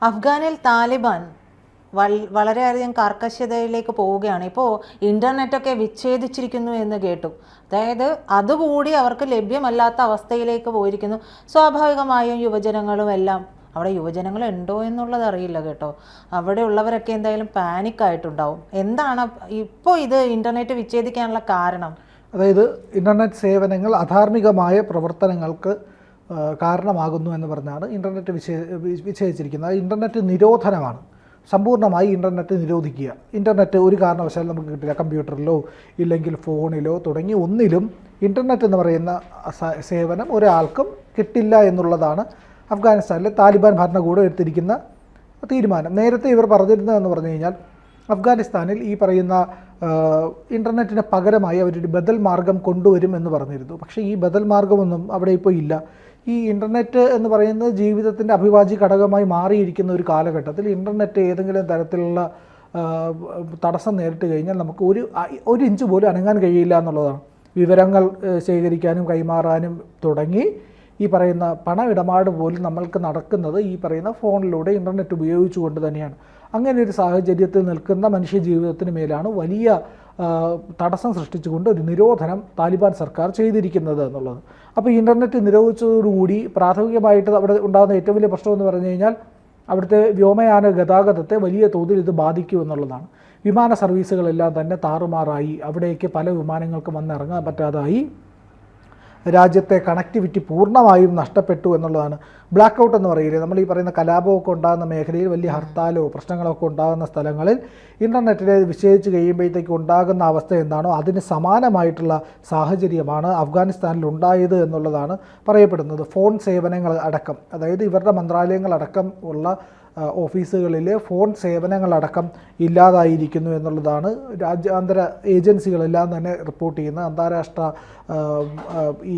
അഫ്ഗാനിൽ താലിബാൻ വളരെയധികം കർക്കശതയിലേക്ക് പോവുകയാണ്. ഇപ്പോൾ ഇൻ്റർനെറ്റൊക്കെ വിച്ഛേദിച്ചിരിക്കുന്നു എന്ന് കേട്ടു. അതായത് അതുകൂടി അവർക്ക് ലഭ്യമല്ലാത്ത അവസ്ഥയിലേക്ക് പോയിരിക്കുന്നു. സ്വാഭാവികമായും യുവജനങ്ങളും എല്ലാം, അവിടെ യുവജനങ്ങൾ ഉണ്ടോ എന്നുള്ളത് അറിയില്ല കേട്ടോ, അവിടെ ഉള്ളവരൊക്കെ എന്തായാലും പാനിക്കായിട്ടുണ്ടാവും. എന്താണ് ഇപ്പോൾ ഇത് ഇൻ്റർനെറ്റ് വിച്ഛേദിക്കാനുള്ള കാരണം? അതായത് ഇൻ്റർനെറ്റ് സേവനങ്ങൾ അധാർമികമായ പ്രവർത്തനങ്ങൾക്ക് കാരണമാകുന്നു എന്ന് പറഞ്ഞാണ് ഇൻ്റർനെറ്റ് വിച്ഛേദിച്ചിരിക്കുന്നത്. ഇൻ്റർനെറ്റ് നിരോധനമാണ്. സമ്പൂർണ്ണമായി ഇൻ്റർനെറ്റ് നിരോധിക്കുക. ഇൻ്റർനെറ്റ് ഒരു കാരണവശാലും നമുക്ക് കിട്ടില്ല. കമ്പ്യൂട്ടറിലോ ഇല്ലെങ്കിൽ ഫോണിലോ തുടങ്ങി ഒന്നിലും ഇൻ്റർനെറ്റ് എന്ന് പറയുന്ന സേവനം ഒരാൾക്കും കിട്ടില്ല എന്നുള്ളതാണ് അഫ്ഗാനിസ്ഥാനിലെ താലിബാൻ ഭരണകൂടം എടുത്തിരിക്കുന്ന തീരുമാനം. നേരത്തെ ഇവർ പറഞ്ഞിരുന്നതെന്ന് പറഞ്ഞു കഴിഞ്ഞാൽ അഫ്ഗാനിസ്ഥാനിൽ ഈ പറയുന്ന ഇൻ്റർനെറ്റിന് പകരമായി അവരൊരു ബദൽ മാർഗം കൊണ്ടുവരും എന്ന് പറഞ്ഞിരുന്നു. പക്ഷേ ഈ ബദൽ മാർഗമൊന്നും അവിടെ ഇപ്പോൾ ഇല്ല. ഈ ഇൻ്റർനെറ്റ് എന്ന് പറയുന്നത് ജീവിതത്തിൻ്റെ അവിഭാജ്യ ഘടകമായി മാറിയിരിക്കുന്ന ഒരു കാലഘട്ടത്തിൽ ഇൻ്റർനെറ്റ് ഏതെങ്കിലും തരത്തിലുള്ള തടസ്സം നേരിട്ട് കഴിഞ്ഞാൽ നമുക്ക് ഒരു ഇഞ്ച് പോലും അനങ്ങാൻ കഴിയില്ല എന്നുള്ളതാണ്. വിവരങ്ങൾ ശേഖരിക്കാനും കൈമാറാനും തുടങ്ങി ഈ പറയുന്ന പണമിടപാട് പോലും നമ്മൾക്ക് നടക്കുന്നത് ഈ പറയുന്ന ഫോണിലൂടെ ഇൻ്റർനെറ്റ് ഉപയോഗിച്ചുകൊണ്ട് തന്നെയാണ്. അങ്ങനെ ഒരു സാഹചര്യത്തിൽ നിൽക്കുന്ന മനുഷ്യ ജീവിതത്തിന് മേലാണ് വലിയ തടസ്സം സൃഷ്ടിച്ചുകൊണ്ട് ഒരു നിരോധനം താലിബാൻ സർക്കാർ ചെയ്തിരിക്കുന്നത് എന്നുള്ളത്. അപ്പോൾ ഇൻ്റർനെറ്റ് നിരോധിച്ചതോടുകൂടി പ്രാഥമികമായിട്ട് അവിടെ ഉണ്ടാകുന്ന ഏറ്റവും വലിയ പ്രശ്നമെന്ന് പറഞ്ഞു കഴിഞ്ഞാൽ അവിടുത്തെ വ്യോമയാന ഗതാഗതത്തെ വലിയ തോതിൽ ഇത് ബാധിക്കുമെന്നുള്ളതാണ്. വിമാന സർവീസുകളെല്ലാം തന്നെ താറുമാറായി. അവിടേക്ക് പല വിമാനങ്ങൾക്കും വന്നിറങ്ങാൻ പറ്റാതായി. രാജ്യത്തെ കണക്ടിവിറ്റി പൂർണ്ണമായും നഷ്ടപ്പെട്ടു എന്നുള്ളതാണ്. ബ്ലാക്ക് ഔട്ട് എന്ന് പറയില്ലേ, നമ്മൾ ഈ പറയുന്ന കലാപമൊക്കെ ഉണ്ടാകുന്ന മേഖലയിൽ വലിയ ഹർത്താലോ പ്രശ്നങ്ങളൊക്കെ ഉണ്ടാകുന്ന സ്ഥലങ്ങളിൽ ഇൻ്റർനെറ്റിനെ വിച്ഛേദിച്ച് കഴിയുമ്പോഴത്തേക്ക് ഉണ്ടാകുന്ന അവസ്ഥ എന്താണോ അതിന് സമാനമായിട്ടുള്ള സാഹചര്യമാണ് അഫ്ഗാനിസ്ഥാനിൽ ഉണ്ടായത് എന്നുള്ളതാണ് പറയപ്പെടുന്നത്. ഫോൺ സേവനങ്ങൾ അടക്കം, അതായത് ഇവരുടെ മന്ത്രാലയങ്ങളടക്കം ഉള്ള ഓഫീസുകളിലെ ഫോൺ സേവനങ്ങളടക്കം ഇല്ലാതായിരിക്കുന്നു എന്നുള്ളതാണ് രാജ്യാന്തര ഏജൻസികളെല്ലാം തന്നെ റിപ്പോർട്ട് ചെയ്യുന്നത്. അന്താരാഷ്ട്ര ഈ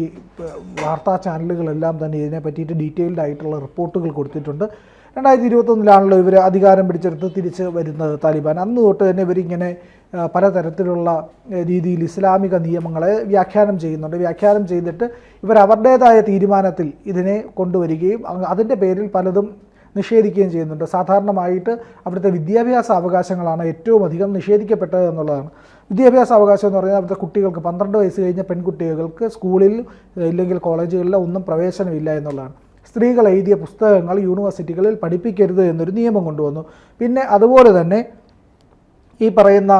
വാർത്താ ചാനലുകളെല്ലാം തന്നെ ഇതിനെ പറ്റിയിട്ട് ഡീറ്റെയിൽഡ് ആയിട്ടുള്ള റിപ്പോർട്ടുകൾ കൊടുത്തിട്ടുണ്ട്. 2021 ഇവർ അധികാരം പിടിച്ചെടുത്ത് തിരിച്ച് വരുന്നത് താലിബാൻ. അന്ന് തൊട്ട് തന്നെ ഇവരിങ്ങനെ പലതരത്തിലുള്ള രീതിയിൽ ഇസ്ലാമിക നിയമങ്ങളെ വ്യാഖ്യാനം ചെയ്യുന്നുണ്ട്. വ്യാഖ്യാനം ചെയ്തിട്ട് ഇവർ അവരുടേതായ തീരുമാനത്തിൽ ഇതിനെ കൊണ്ടുവരികയും അതിൻ്റെ പേരിൽ പലതും നിഷേധിക്കുകയും ചെയ്യുന്നുണ്ട്. സാധാരണമായിട്ട് അവിടുത്തെ വിദ്യാഭ്യാസ അവകാശങ്ങളാണ് ഏറ്റവും അധികം നിഷേധിക്കപ്പെട്ടത് എന്നുള്ളതാണ്. വിദ്യാഭ്യാസ അവകാശം എന്ന് പറഞ്ഞാൽ അവിടുത്തെ കുട്ടികൾക്ക് 12 വയസ്സ് കഴിഞ്ഞ പെൺകുട്ടികൾക്ക് സ്കൂളിൽ ഇല്ലെങ്കിൽ കോളേജുകളിലോ ഒന്നും പ്രവേശനമില്ല എന്നുള്ളതാണ്. സ്ത്രീകൾ എഴുതിയ പുസ്തകങ്ങൾ യൂണിവേഴ്സിറ്റികളിൽ പഠിപ്പിക്കരുത് എന്നൊരു നിയമം കൊണ്ടുവന്നു. പിന്നെ അതുപോലെ തന്നെ ഈ പറയുന്ന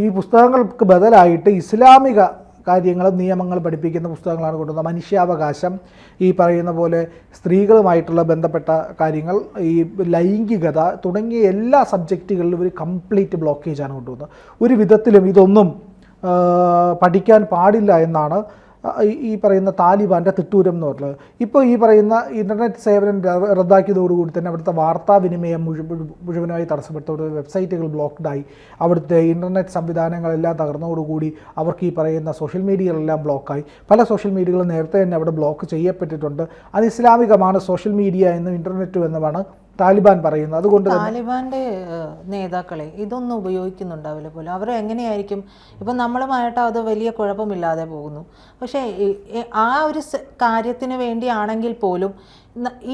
ഈ പുസ്തകങ്ങൾക്ക് ബദലായിട്ട് ഇസ്ലാമിക കാര്യങ്ങളും നിയമങ്ങൾ പഠിപ്പിക്കുന്ന പുസ്തകങ്ങളാണ് കൊണ്ടുവന്നത്. മനുഷ്യാവകാശം, ഈ പറയുന്ന പോലെ സ്ത്രീകളുമായിട്ടുള്ള ബന്ധപ്പെട്ട കാര്യങ്ങൾ, ഈ ലൈംഗികത തുടങ്ങിയ എല്ലാ സബ്ജക്റ്റുകളിലും ഒരു കംപ്ലീറ്റ് ബ്ലോക്കേജാണ് കൊണ്ടുവന്നത്. ഒരു വിധത്തിലും ഇതൊന്നും പഠിക്കാൻ പാടില്ല എന്നാണ് ഈ പറയുന്ന താലിബാൻ്റെ തിട്ടൂരം എന്ന് പറഞ്ഞത്. ഇപ്പോൾ ഈ പറയുന്ന ഇൻ്റർനെറ്റ് സേവനം റദ്ദാക്കിയതോടുകൂടി തന്നെ അവിടുത്തെ വാർത്താവിനിമയം മുഴുവനായി തടസ്സപ്പെട്ടു. വെബ്സൈറ്റുകൾ ബ്ലോക്ക്ഡായി. അവിടുത്തെ ഇൻ്റർനെറ്റ് സംവിധാനങ്ങളെല്ലാം തകർന്നതോടുകൂടി അവർക്ക് ഈ പറയുന്ന സോഷ്യൽ മീഡിയകളെല്ലാം ബ്ലോക്കായി. പല സോഷ്യൽ മീഡിയകളും നേരത്തെ തന്നെ അവിടെ ബ്ലോക്ക് ചെയ്യപ്പെട്ടിട്ടുണ്ട്. അത് ഇസ്ലാമികമാണ് സോഷ്യൽ മീഡിയ എന്നും ഇൻ്റർനെറ്റും എന്നുമാണ് താലിബാൻ പറയുന്നത്. അതുകൊണ്ട് താലിബാന്റെ നേതാക്കളെ ഇതൊന്നും ഉപയോഗിക്കുന്നുണ്ടാവില്ല പോലും. അവർ എങ്ങനെയായിരിക്കും, ഇപ്പം നമ്മളുമായിട്ട് അത് വലിയ കുഴപ്പമില്ലാതെ പോകുന്നു. പക്ഷേ ആ ഒരു കാര്യത്തിന് വേണ്ടിയാണെങ്കിൽ പോലും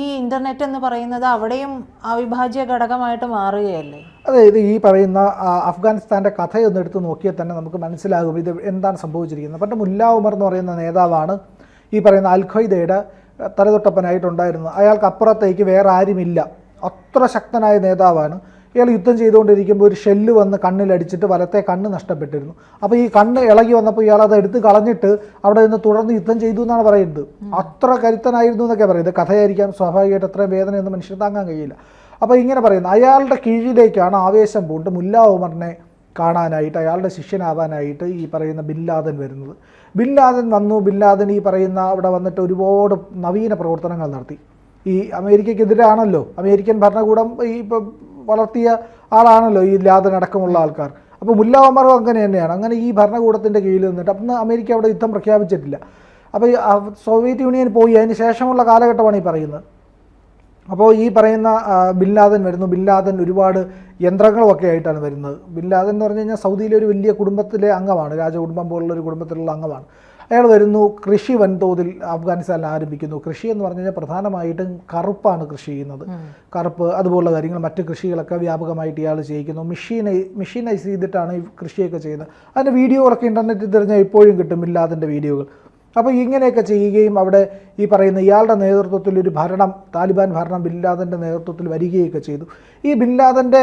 ഈ ഇൻ്റർനെറ്റ് എന്ന് പറയുന്നത് അവിടെയും അവിഭാജ്യ ഘടകമായിട്ട് മാറുകയല്ലേ? അതായത് ഈ പറയുന്ന അഫ്ഗാനിസ്ഥാൻ്റെ കഥയൊന്നും എടുത്ത് നോക്കിയാൽ തന്നെ നമുക്ക് മനസ്സിലാകും ഇത് എന്താണ് സംഭവിച്ചിരിക്കുന്നത്. പണ്ട് മുല്ല ഉമർ എന്ന് പറയുന്ന നേതാവാണ് ഈ പറയുന്ന അൽ ഖ്വയ്ദയുടെ തലതൊട്ടപ്പനായിട്ടുണ്ടായിരുന്നത്. അയാൾക്ക് അപ്പുറത്തേക്ക് വേറെ ആരുമില്ല. അത്ര ശക്തനായ നേതാവാണ്. ഇയാൾ യുദ്ധം ചെയ്തുകൊണ്ടിരിക്കുമ്പോൾ ഒരു ഷെല്ല് വന്ന് കണ്ണിലടിച്ചിട്ട് വലത്തെ കണ്ണ് നഷ്ടപ്പെട്ടിരുന്നു. അപ്പോൾ ഈ കണ്ണ് ഇളകി വന്നപ്പോൾ ഇയാൾ അത് എടുത്ത് കളഞ്ഞിട്ട് അവിടെ നിന്ന് തുടർന്ന് യുദ്ധം ചെയ്തു എന്നാണ് പറയുന്നത്. അത്ര കരുത്തനായിരുന്നു എന്നൊക്കെ പറയുന്നത്. കഥയായിരിക്കാം, സ്വാഭാവികമായിട്ട് അത്രയും വേദനയൊന്നും മനുഷ്യർ താങ്ങാൻ കഴിയില്ല. അപ്പോൾ ഇങ്ങനെ പറയുന്നത് അയാളുടെ കീഴിലേക്കാണ് ആവേശം പൂണ്ട് മുല്ല ഉമറിനെ കാണാനായിട്ട്, അയാളുടെ ശിഷ്യനാവാനായിട്ട് ഈ പറയുന്ന ബിൻ ലാദൻ വരുന്നത്. ബിൻ ലാദൻ വന്നു. ബിൻ ലാദൻ ഈ പറയുന്ന അവിടെ വന്നിട്ട് ഒരുപാട് നവീന പ്രവർത്തനങ്ങൾ നടത്തി. ഈ അമേരിക്കയ്ക്കെതിരാണല്ലോ, അമേരിക്കൻ ഭരണകൂടം ഈ ഇപ്പം വളർത്തിയ ആളാണല്ലോ ഈ ലാദൻ അടക്കമുള്ള ആൾക്കാർ. അപ്പോൾ മുല്ല ഉമറും അങ്ങനെ തന്നെയാണ്. അങ്ങനെ ഈ ഭരണകൂടത്തിൻ്റെ കീഴിൽ നിന്നിട്ട് അപ്പം അമേരിക്ക അവിടെ യുദ്ധം പ്രഖ്യാപിച്ചിട്ടില്ല. അപ്പോൾ ഈ സോവിയറ്റ് യൂണിയൻ പോയി അതിന് ശേഷമുള്ള കാലഘട്ടമാണ് ഈ പറയുന്നത്. അപ്പോൾ ഈ പറയുന്ന ബിൻ ലാദൻ വരുന്നു. ബിൻ ലാദൻ ഒരുപാട് യന്ത്രങ്ങളുമൊക്കെ ആയിട്ടാണ് വരുന്നത്. ബിൻ ലാദൻ എന്ന് പറഞ്ഞു കഴിഞ്ഞാൽ സൗദിയിലെ ഒരു വലിയ കുടുംബത്തിലെ അംഗമാണ്, രാജകുടുംബം പോലുള്ളൊരു കുടുംബത്തിലുള്ള അംഗമാണ്. അയാൾ വരുന്നു, കൃഷി വൻതോതിൽ അഫ്ഗാനിസ്ഥാനിൽ ആരംഭിക്കുന്നു. കൃഷി എന്ന് പറഞ്ഞു കഴിഞ്ഞാൽ പ്രധാനമായിട്ടും കറുപ്പാണ് കൃഷി ചെയ്യുന്നത്. കറുപ്പ് അതുപോലുള്ള കാര്യങ്ങൾ, മറ്റ് കൃഷികളൊക്കെ വ്യാപകമായിട്ട് ഇയാൾ ചെയ്യിക്കുന്നു. മെഷീനൈസ് ചെയ്തിട്ടാണ് ഈ കൃഷിയൊക്കെ ചെയ്യുന്നത്. അതിൻ്റെ വീഡിയോകളൊക്കെ ഇൻ്റർനെറ്റിൽ തിരഞ്ഞാൽ ഇപ്പോഴും കിട്ടും, ബില്ലാദിൻ്റെ വീഡിയോകൾ. അപ്പോൾ ഇങ്ങനെയൊക്കെ ചെയ്യുകയും അവിടെ ഈ പറയുന്ന ഇയാളുടെ നേതൃത്വത്തിൽ ഒരു ഭരണം, താലിബാൻ ഭരണം ബില്ലാദിൻ്റെ നേതൃത്വത്തിൽ വരികയൊക്കെ ചെയ്തു. ഈ ബില്ലാദിൻ്റെ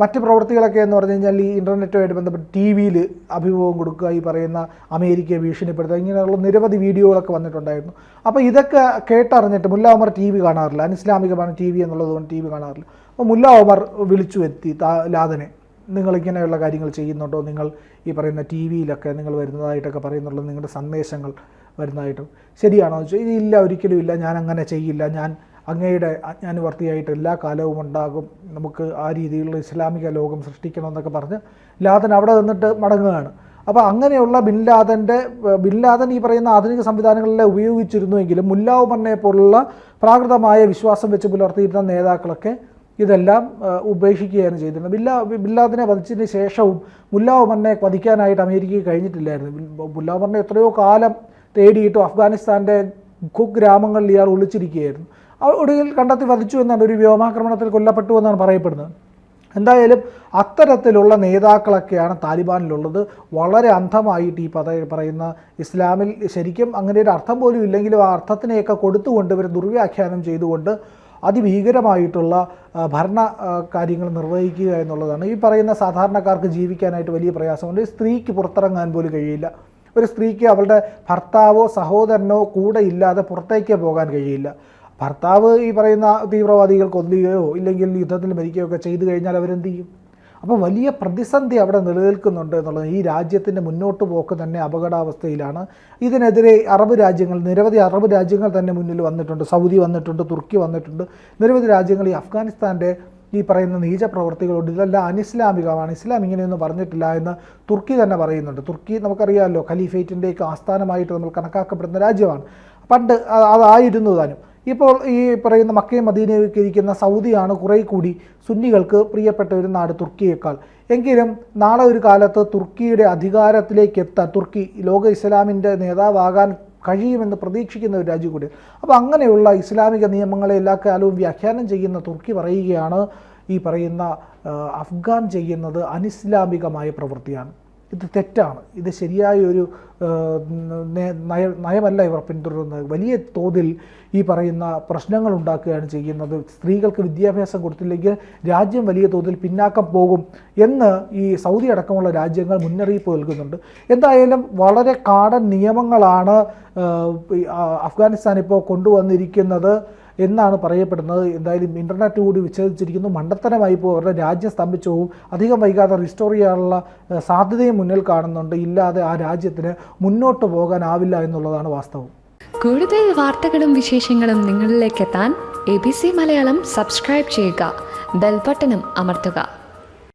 മറ്റ് പ്രവൃത്തികളൊക്കെ എന്ന് പറഞ്ഞു കഴിഞ്ഞാൽ ഈ ഇൻ്റർനെറ്റുമായിട്ട് ബന്ധപ്പെട്ട് ടി വിയിൽ അഭിമുഖം കൊടുക്കുക, ഈ പറയുന്ന അമേരിക്കയെ ഭീഷണിപ്പെടുത്തുക, ഇങ്ങനെയുള്ള നിരവധി വീഡിയോകളൊക്കെ വന്നിട്ടുണ്ടായിരുന്നു. അപ്പോൾ ഇതൊക്കെ കേട്ടറിഞ്ഞിട്ട് മുല്ല ഒമർ ടി വി കാണാറില്ല, അനിസ്ലാമികമാണ് ടി വി എന്നുള്ളത് കൊണ്ട് ടി വി കാണാറില്ല. അപ്പോൾ മുല്ല ഒമർ വിളിച്ചു എത്തി ലാദനെ, നിങ്ങളിങ്ങനെയുള്ള കാര്യങ്ങൾ ചെയ്യുന്നുണ്ടോ, നിങ്ങൾ ഈ പറയുന്ന ടി വിയിലൊക്കെ നിങ്ങൾ വരുന്നതായിട്ടൊക്കെ പറയുന്നുള്ളൂ, നിങ്ങളുടെ സന്ദേശങ്ങൾ വരുന്നതായിട്ടും ശരിയാണോ എന്ന് ചോദിച്ചാൽ ഇല്ല, ഒരിക്കലും ഇല്ല, ഞാൻ അങ്ങനെ ചെയ്യില്ല, ഞാൻ അങ്ങയുടെ അജ്ഞാനുവർത്തിയായിട്ട് എല്ലാ കാലവും ഉണ്ടാകും, നമുക്ക് ആ രീതിയിലുള്ള ഇസ്ലാമിക ലോകം സൃഷ്ടിക്കണമെന്നൊക്കെ പറഞ്ഞ് ലാദൻ അവിടെ നിന്നിട്ട് മടങ്ങുകയാണ്. അപ്പോൾ അങ്ങനെയുള്ള ബിൻ ലാദൻ ഈ പറയുന്ന ആധുനിക സംവിധാനങ്ങളെല്ലാം ഉപയോഗിച്ചിരുന്നുവെങ്കിലും മുല്ല ഉമറിനെ പോലുള്ള പ്രാകൃതമായ വിശ്വാസം വെച്ച് പുലർത്തിയിരുന്ന നേതാക്കളൊക്കെ ഇതെല്ലാം ഉപേക്ഷിക്കുകയാണ് ചെയ്തിരുന്നത്. ബിൻ ലാദനെ വധിച്ചതിന് ശേഷവും മുല്ല ഉമറിനെ വധിക്കാനായിട്ട് അമേരിക്കയ്ക്ക് കഴിഞ്ഞിട്ടില്ലായിരുന്നു. മുല്ല ഉമറിനെ എത്രയോ കാലം തേടിയിട്ടും അഫ്ഗാനിസ്ഥാൻ്റെ കുഗ്രാമങ്ങളിൽ ഇയാൾ ഒളിച്ചിരിക്കുകയായിരുന്നു. ഒടുവിൽ കണ്ടെത്തി വധിച്ചു എന്നാണ്, ഒരു വ്യോമാക്രമണത്തിൽ കൊല്ലപ്പെട്ടു എന്നാണ് പറയപ്പെടുന്നത്. എന്തായാലും അത്തരത്തിലുള്ള നേതാക്കളൊക്കെയാണ് താലിബാനിലുള്ളത്. വളരെ അന്ധമായിട്ട് ഈ പറയുന്ന ഇസ്ലാമിൽ ശരിക്കും അങ്ങനെ ഒരു അർത്ഥം പോലും ഇല്ലെങ്കിലും ആ അർത്ഥത്തിനെയൊക്കെ കൊടുത്തുകൊണ്ട് ഇവർ ദുർവ്യാഖ്യാനം ചെയ്തുകൊണ്ട് അതിഭീകരമായിട്ടുള്ള ഭരണ കാര്യങ്ങൾ നിർവഹിക്കുക എന്നുള്ളതാണ്. ഈ പറയുന്ന സാധാരണക്കാർക്ക് ജീവിക്കാനായിട്ട് വലിയ പ്രയാസമുണ്ട്. സ്ത്രീക്ക് പുറത്തിറങ്ങാൻ പോലും കഴിയില്ല. ഒരു സ്ത്രീക്ക് അവളുടെ ഭർത്താവോ സഹോദരനോ കൂടെ ഇല്ലാതെ പുറത്തേക്ക് പോകാൻ കഴിയില്ല. ഭർത്താവ് ഈ പറയുന്ന തീവ്രവാദികൾ കൊല്ലുകയോ ഇല്ലെങ്കിൽ യുദ്ധത്തിൽ മരിക്കുകയോ ഒക്കെ ചെയ്തു കഴിഞ്ഞാൽ അവരെന്ത് ചെയ്യും? അപ്പോൾ വലിയ പ്രതിസന്ധി അവിടെ നിലനിൽക്കുന്നുണ്ട് എന്നുള്ളത്. ഈ രാജ്യത്തിൻ്റെ മുന്നോട്ട് പോക്ക് തന്നെ അപകടാവസ്ഥയിലാണ്. ഇതിനെതിരെ നിരവധി അറബ് രാജ്യങ്ങൾ തന്നെ മുന്നിൽ വന്നിട്ടുണ്ട്. സൗദി വന്നിട്ടുണ്ട്, തുർക്കി വന്നിട്ടുണ്ട്, നിരവധി രാജ്യങ്ങൾ ഈ അഫ്ഗാനിസ്ഥാൻ്റെ ഈ പറയുന്ന നീച പ്രവർത്തികളോട് ഇതെല്ലാം അനിസ്ലാമികമാണ്, ഇസ്ലാം ഇങ്ങനെയൊന്നും പറഞ്ഞിട്ടില്ല എന്ന് തുർക്കി തന്നെ പറയുന്നുണ്ട്. തുർക്കി നമുക്കറിയാമല്ലോ, ഖലീഫേറ്റിൻ്റെയൊക്കെ ആസ്ഥാനമായിട്ട് നമ്മൾ കണക്കാക്കപ്പെടുന്ന രാജ്യമാണ്. പണ്ട് അതായിരുന്നു താനും. ഇപ്പോൾ ഈ പറയുന്ന മക്കയും മദീനയൊക്കെ ഇരിക്കുന്ന സൗദിയാണ് കുറേ കൂടി സുന്നികൾക്ക് പ്രിയപ്പെട്ട ഒരു നാട് തുർക്കിയേക്കാൾ. എങ്കിലും നാളെ ഒരു കാലത്ത് തുർക്കിയുടെ അധികാരത്തിലേക്ക് എത്താൻ, തുർക്കി ലോക ഇസ്ലാമിൻ്റെ നേതാവാകാൻ കഴിയുമെന്ന് പ്രതീക്ഷിക്കുന്ന ഒരു രാജ്യം കൂടി. അപ്പോൾ അങ്ങനെയുള്ള ഇസ്ലാമിക നിയമങ്ങളെ എല്ലാ കാലവും വ്യാഖ്യാനം ചെയ്യുന്ന തുർക്കി പറയുകയാണ് ഈ പറയുന്ന അഫ്ഗാൻ ചെയ്യുന്നത് അനിസ്ലാമികമായ പ്രവൃത്തിയാണ്, ഇത് തെറ്റാണ്, ഇത് ശരിയായ ഒരു നയമല്ല ഇവർ പിന്തുടരുന്നത്, വലിയ തോതിൽ ഈ പറയുന്ന പ്രശ്നങ്ങൾ ഉണ്ടാക്കുകയാണ് ചെയ്യുന്നത്, സ്ത്രീകൾക്ക് വിദ്യാഭ്യാസം കൊടുത്തില്ലെങ്കിൽ രാജ്യം വലിയ തോതിൽ പിന്നാക്കം പോകും എന്ന് ഈ സൗദി അടക്കമുള്ള രാജ്യങ്ങൾ മുന്നറിയിപ്പ് നൽകുന്നുണ്ട്. എന്തായാലും വളരെ കാടൻ നിയമങ്ങളാണ് അഫ്ഗാനിസ്ഥാൻ ഇപ്പോൾ കൊണ്ടുവന്നിരിക്കുന്നത് എന്നാണ് പറയപ്പെടുന്നത്. എന്തായാലും ഇൻ്റർനെറ്റ് കൂടി വിച്ഛേദിച്ചിരിക്കുന്നു, മണ്ടത്തരമായി ഇപ്പോൾ അവരുടെ രാജ്യം സ്തംഭിച്ചു പോകും, അധികം വൈകാതെ റിസ്റ്റോർ ചെയ്യാനുള്ള സാധ്യതയും മുന്നിൽ കാണുന്നുണ്ട്. ഇല്ലാതെ ആ രാജ്യത്തിന് മുന്നോട്ട് പോകാനാവില്ല എന്നുള്ളതാണ് വാസ്തവം. കൂടുതൽ വാർത്തകളും വിശേഷങ്ങളും നിങ്ങളിലേക്ക് എത്താൻ ABC മലയാളം സബ്സ്ക്രൈബ് ചെയ്യുക, ബെൽ ബട്ടണും അമർത്തുക.